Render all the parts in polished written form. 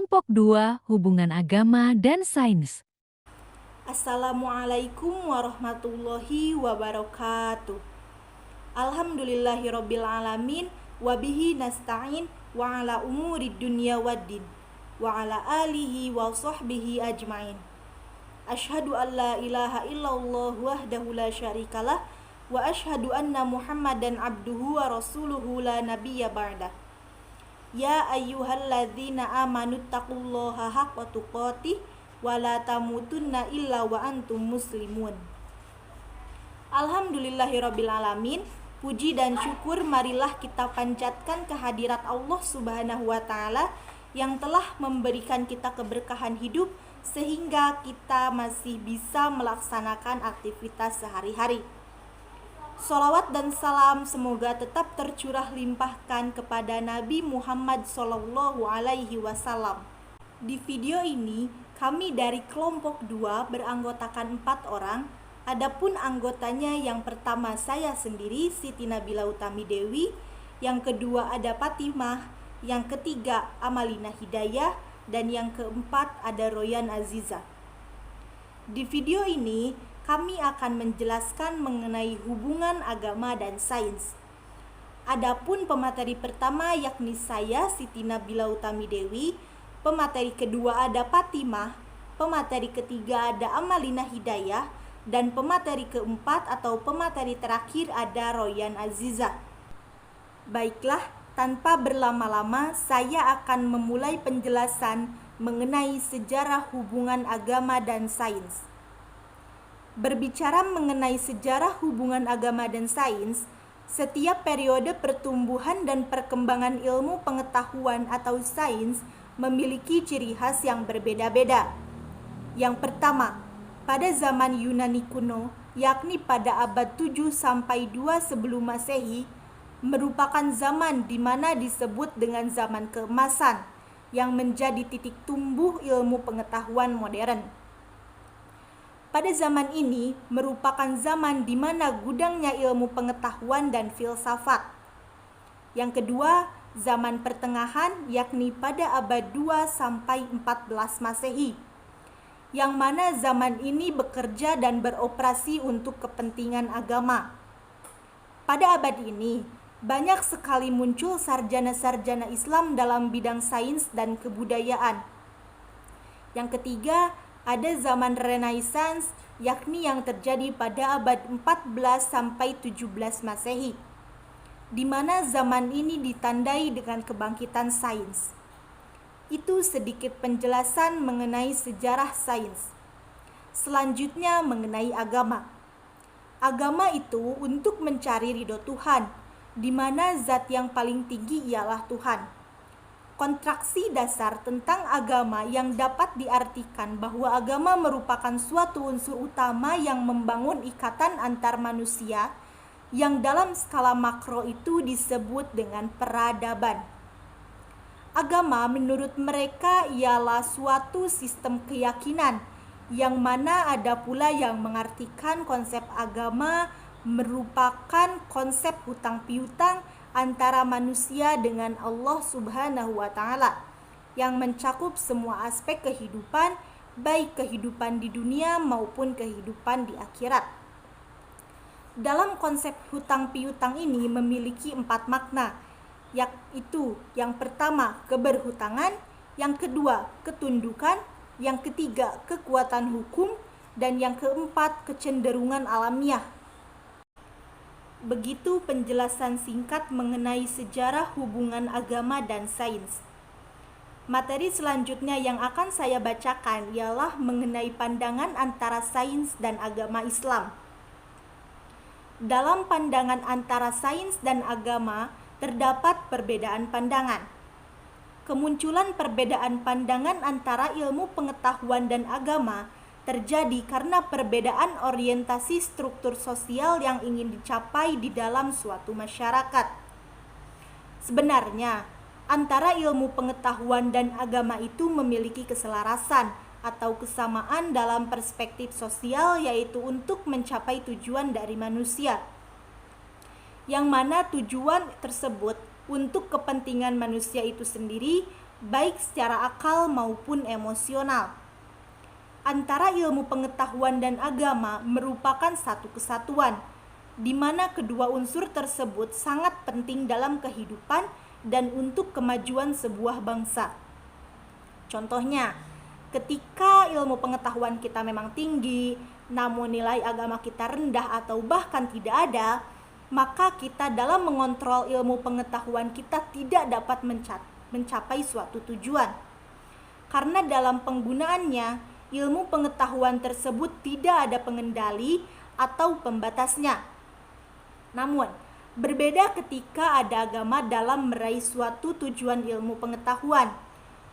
Kelompok 2 Hubungan Agama dan Sains. Assalamualaikum warahmatullahi wabarakatuh. Alhamdulillahirabbil alamin wa bihi nasta'in wa ala umurid dunya waddin wa ala alihi wa sahbihi ajmain. Asyhadu an la ilaha illallah wahdahu la syarikalah wa asyhadu anna Muhammadan abduhu wa rasuluhu la nabiyya ba'dah. Ya ayyuhalladzina amanu taqullaha haqqa tuqatih wa la tamutunna illa wa antum muslimun. Alhamdulillahirabbil alamin. Puji dan syukur marilah kita panjatkan kehadirat Allah Subhanahu wa taala yang telah memberikan kita keberkahan hidup sehingga kita masih bisa melaksanakan aktivitas sehari-hari. Sholawat dan salam semoga tetap tercurah limpahkan kepada Nabi Muhammad SAW. Di video ini, kami dari kelompok 2 beranggotakan 4 orang. Adapun anggotanya yang pertama saya sendiri, Siti Nabila Utami Dewi. Yang kedua ada Fatimah. Yang ketiga Amalina Hidayah. Dan yang keempat ada Royan Aziza. Di video ini, kami akan menjelaskan mengenai hubungan agama dan sains. Adapun pemateri pertama yakni saya, Siti Nabila Utami Dewi. Pemateri kedua ada Fatimah. Pemateri ketiga ada Amalina Hidayah. Dan pemateri keempat atau pemateri terakhir ada Royan Aziza. Baiklah, tanpa berlama-lama saya akan memulai penjelasan mengenai sejarah hubungan agama dan sains. Berbicara mengenai sejarah hubungan agama dan sains, setiap periode pertumbuhan dan perkembangan ilmu pengetahuan atau sains memiliki ciri khas yang berbeda-beda. Yang pertama, pada zaman Yunani kuno, yakni pada abad 7 sampai 2 sebelum Masehi, merupakan zaman di mana disebut dengan zaman keemasan, yang menjadi titik tumbuh ilmu pengetahuan modern. Pada zaman ini merupakan zaman di mana gudangnya ilmu pengetahuan dan filsafat. Yang kedua, zaman pertengahan, yakni pada abad 2 sampai 14 Masehi. Yang mana zaman ini bekerja dan beroperasi untuk kepentingan agama. Pada abad ini, banyak sekali muncul sarjana-sarjana Islam dalam bidang sains dan kebudayaan. Yang ketiga, ada zaman Renaissance, yakni yang terjadi pada abad 14 sampai 17 Masehi, di mana zaman ini ditandai dengan kebangkitan sains. Itu sedikit penjelasan mengenai sejarah sains. Selanjutnya mengenai agama. Agama itu untuk mencari ridho Tuhan, di mana zat yang paling tinggi ialah Tuhan. Kontraksi dasar tentang agama yang dapat diartikan bahwa agama merupakan suatu unsur utama yang membangun ikatan antar manusia, yang dalam skala makro itu disebut dengan peradaban. Agama menurut mereka ialah suatu sistem keyakinan, yang mana ada pula yang mengartikan konsep agama merupakan konsep hutang piutang antara manusia dengan Allah Subhanahu wa taala, yang mencakup semua aspek kehidupan, baik kehidupan di dunia maupun kehidupan di akhirat. Dalam konsep hutang piutang ini memiliki 4 makna, yaitu yang pertama keberhutangan, yang kedua ketundukan, yang ketiga kekuatan hukum, dan yang keempat kecenderungan alamiah. Begitu penjelasan singkat mengenai sejarah hubungan agama dan sains. Materi selanjutnya yang akan saya bacakan ialah mengenai pandangan antara sains dan agama Islam. Dalam pandangan antara sains dan agama terdapat perbedaan pandangan. Kemunculan perbedaan pandangan antara ilmu pengetahuan dan agama terjadi karena perbedaan orientasi struktur sosial yang ingin dicapai di dalam suatu masyarakat. Sebenarnya, antara ilmu pengetahuan dan agama itu memiliki keselarasan atau kesamaan dalam perspektif sosial, yaitu untuk mencapai tujuan dari manusia, yang mana tujuan tersebut untuk kepentingan manusia itu sendiri baik secara akal maupun emosional. Antara ilmu pengetahuan dan agama merupakan satu kesatuan, di mana kedua unsur tersebut sangat penting dalam kehidupan dan untuk kemajuan sebuah bangsa. Contohnya, ketika ilmu pengetahuan kita memang tinggi, namun nilai agama kita rendah atau bahkan tidak ada, maka kita dalam mengontrol ilmu pengetahuan kita tidak dapat mencapai suatu tujuan. Karena dalam penggunaannya, ilmu pengetahuan tersebut tidak ada pengendali atau pembatasnya. Namun, berbeda ketika ada agama dalam meraih suatu tujuan ilmu pengetahuan,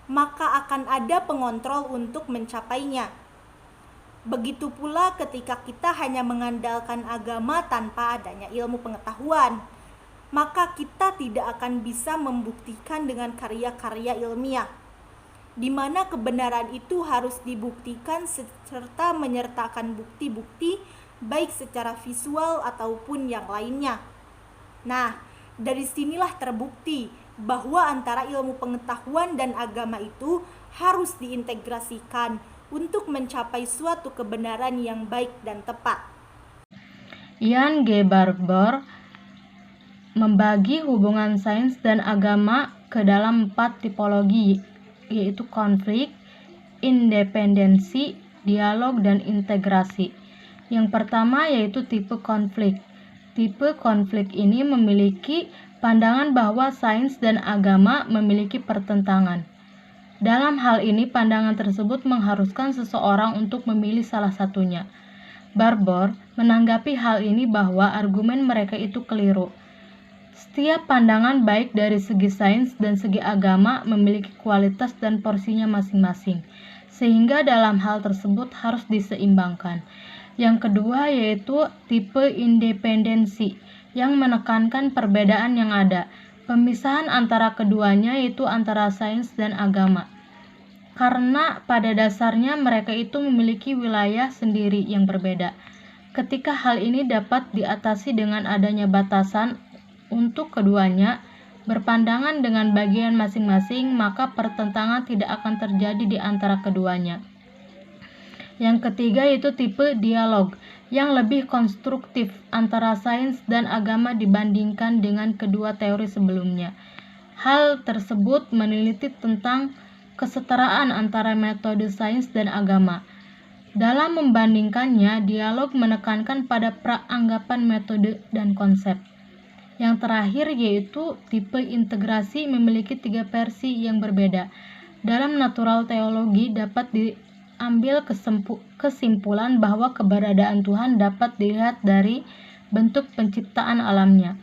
maka akan ada pengontrol untuk mencapainya. Begitu pula ketika kita hanya mengandalkan agama tanpa adanya ilmu pengetahuan, maka kita tidak akan bisa membuktikan dengan karya-karya ilmiah, di mana kebenaran itu harus dibuktikan serta menyertakan bukti-bukti baik secara visual ataupun yang lainnya. Nah, dari sinilah terbukti bahwa antara ilmu pengetahuan dan agama itu harus diintegrasikan untuk mencapai suatu kebenaran yang baik dan tepat. Ian G. Barbour membagi hubungan sains dan agama ke dalam 4 tipologi, yaitu konflik, independensi, dialog, dan integrasi. Yang pertama yaitu tipe konflik. Tipe konflik ini memiliki pandangan bahwa sains dan agama memiliki pertentangan. Dalam hal ini, pandangan tersebut mengharuskan seseorang untuk memilih salah satunya. Barbour menanggapi hal ini bahwa argumen mereka itu keliru. Setiap pandangan baik dari segi sains dan segi agama memiliki kualitas dan porsinya masing-masing, sehingga dalam hal tersebut harus diseimbangkan. Yang kedua yaitu tipe independensi, yang menekankan perbedaan yang ada. Pemisahan antara keduanya yaitu antara sains dan agama. Karena pada dasarnya mereka itu memiliki wilayah sendiri yang berbeda. Ketika hal ini dapat diatasi dengan adanya batasan untuk keduanya berpandangan dengan bagian masing-masing, maka pertentangan tidak akan terjadi di antara keduanya. Yang ketiga yaitu tipe dialog, yang lebih konstruktif antara sains dan agama dibandingkan dengan kedua teori sebelumnya. Hal tersebut meneliti tentang kesetaraan antara metode sains dan agama. Dalam membandingkannya, dialog menekankan pada praanggapan metode dan konsep. Yang terakhir yaitu tipe integrasi memiliki 3 versi yang berbeda. Dalam natural teologi dapat diambil kesimpulan bahwa keberadaan Tuhan dapat dilihat dari bentuk penciptaan alamnya.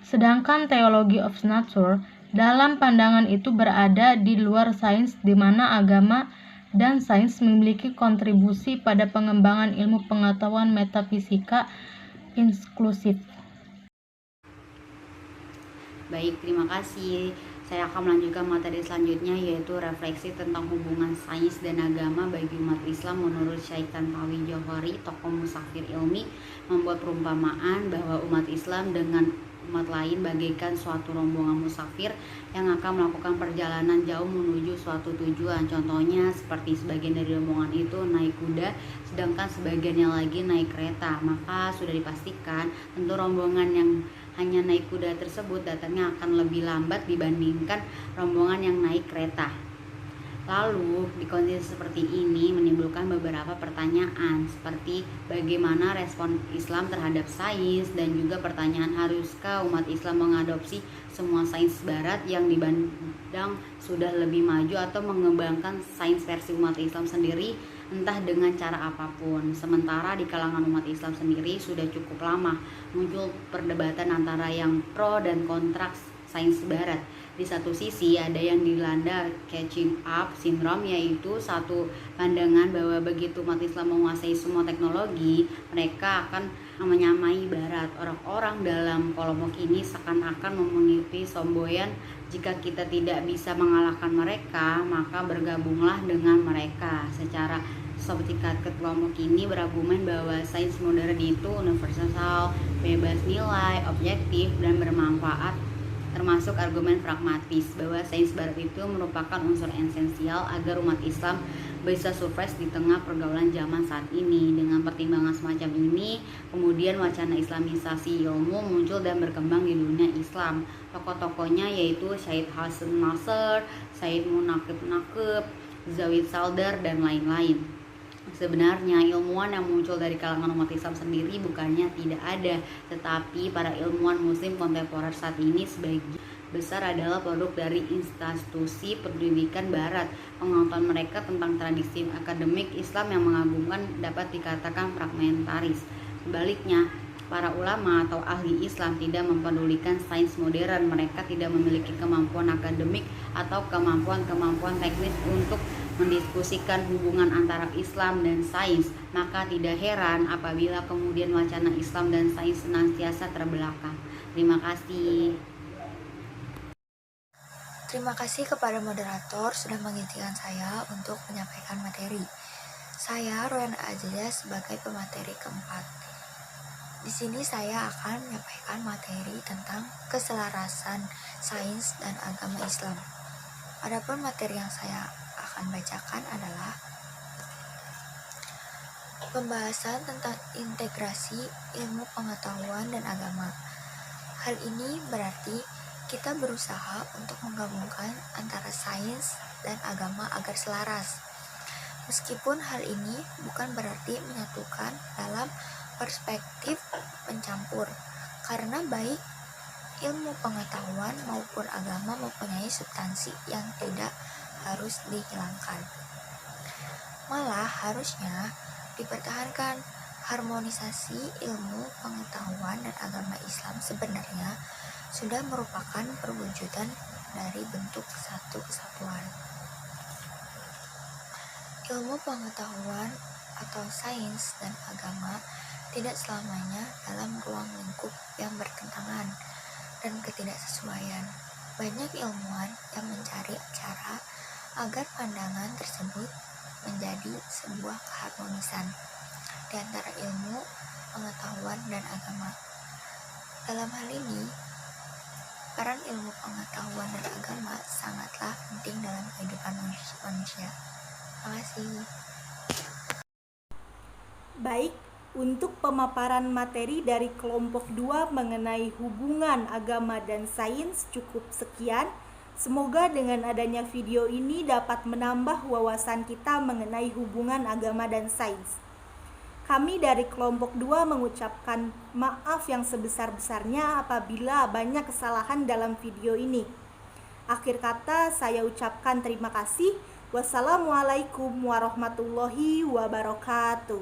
Sedangkan teologi of nature dalam pandangan itu berada di luar sains, di mana agama dan sains memiliki kontribusi pada pengembangan ilmu pengetahuan metafisika inklusif. Baik, terima kasih. Saya akan melanjutkan materi selanjutnya, yaitu refleksi tentang hubungan sains dan agama bagi umat Islam. Menurut Syekh Tantawi Johari, tokoh musafir ilmi, membuat perumpamaan bahwa umat Islam dengan umat lain bagaikan suatu rombongan musafir yang akan melakukan perjalanan jauh menuju suatu tujuan. Contohnya seperti sebagian dari rombongan itu naik kuda, sedangkan sebagiannya lagi naik kereta. Maka sudah dipastikan tentu rombongan yang hanya naik kuda tersebut datangnya akan lebih lambat dibandingkan rombongan yang naik kereta. Lalu, di kondisi seperti ini menimbulkan beberapa pertanyaan, seperti bagaimana respon Islam terhadap sains, dan juga pertanyaan, haruskah umat Islam mengadopsi semua sains barat yang dipandang sudah lebih maju, atau mengembangkan sains versi umat Islam sendiri, entah dengan cara apapun. Sementara di kalangan umat Islam sendiri sudah cukup lama muncul perdebatan antara yang pro dan kontra sains barat. Di satu sisi ada yang dilanda catching up syndrome, yaitu satu pandangan bahwa begitu umat Islam menguasai semua teknologi, mereka akan menyamai barat. Orang-orang dalam kelompok ini seakan-akan memiliki semboyan, jika kita tidak bisa mengalahkan mereka, maka bergabunglah dengan mereka. Secara sepihak kelompok ini berargumen bahwa sains modern itu universal, bebas nilai, objektif, dan bermanfaat termasuk argumen pragmatis bahwa sains barat itu merupakan unsur esensial agar umat Islam bisa sukses di tengah pergaulan zaman saat ini. Dengan pertimbangan semacam ini, kemudian wacana islamisasi ilmu muncul dan berkembang di dunia Islam. Tokoh-tokohnya yaitu Syed Hasan Nasr, Syed Munaqib Naqib, Zawid Saldar, dan lain-lain. Sebenarnya ilmuwan yang muncul dari kalangan umat Islam sendiri bukannya tidak ada, tetapi para ilmuwan muslim kontemporer saat ini sebagian besar adalah produk dari institusi pendidikan barat. Pengetahuan mereka tentang tradisi akademik Islam yang mengagumkan dapat dikatakan fragmentaris. Sebaliknya, para ulama atau ahli Islam tidak mempedulikan sains modern. Mereka tidak memiliki kemampuan akademik atau kemampuan teknis untuk mendiskusikan hubungan antara Islam dan sains. Maka tidak heran apabila kemudian wacana Islam dan sains senantiasa terbelakang. Terima kasih. Terima kasih kepada moderator sudah mengizinkan saya untuk menyampaikan materi. Saya Royan Aziza sebagai pemateri keempat. Di sini saya akan menyampaikan materi tentang keselarasan sains dan agama Islam. Adapun materi yang saya akan bacakan adalah pembahasan tentang integrasi ilmu pengetahuan dan agama. Hal ini berarti kita berusaha untuk menggabungkan antara sains dan agama agar selaras. Meskipun hal ini bukan berarti menyatukan dalam perspektif pencampur, karena baik ilmu pengetahuan maupun agama mempunyai substansi yang tidak harus dihilangkan. Malah harusnya dipertahankan. Harmonisasi ilmu pengetahuan dan agama Islam sebenarnya sudah merupakan perwujudan dari bentuk satu kesatuan. Ilmu pengetahuan atau sains dan agama tidak selamanya dalam ruang lingkup yang bertentangan dan ketidaksesuaian. Banyak ilmuwan yang mencari cara agar pandangan tersebut menjadi sebuah keharmonisan di antara ilmu, pengetahuan, dan agama. Dalam hal ini, peran ilmu pengetahuan dan agama sangatlah penting dalam kehidupan manusia. Terima kasih. Baik, untuk pemaparan materi dari kelompok 2 mengenai hubungan agama dan sains cukup sekian. Semoga dengan adanya video ini dapat menambah wawasan kita mengenai hubungan agama dan sains. Kami dari kelompok 2 mengucapkan maaf yang sebesar-besarnya apabila banyak kesalahan dalam video ini. Akhir kata saya ucapkan terima kasih. Wassalamualaikum warahmatullahi wabarakatuh.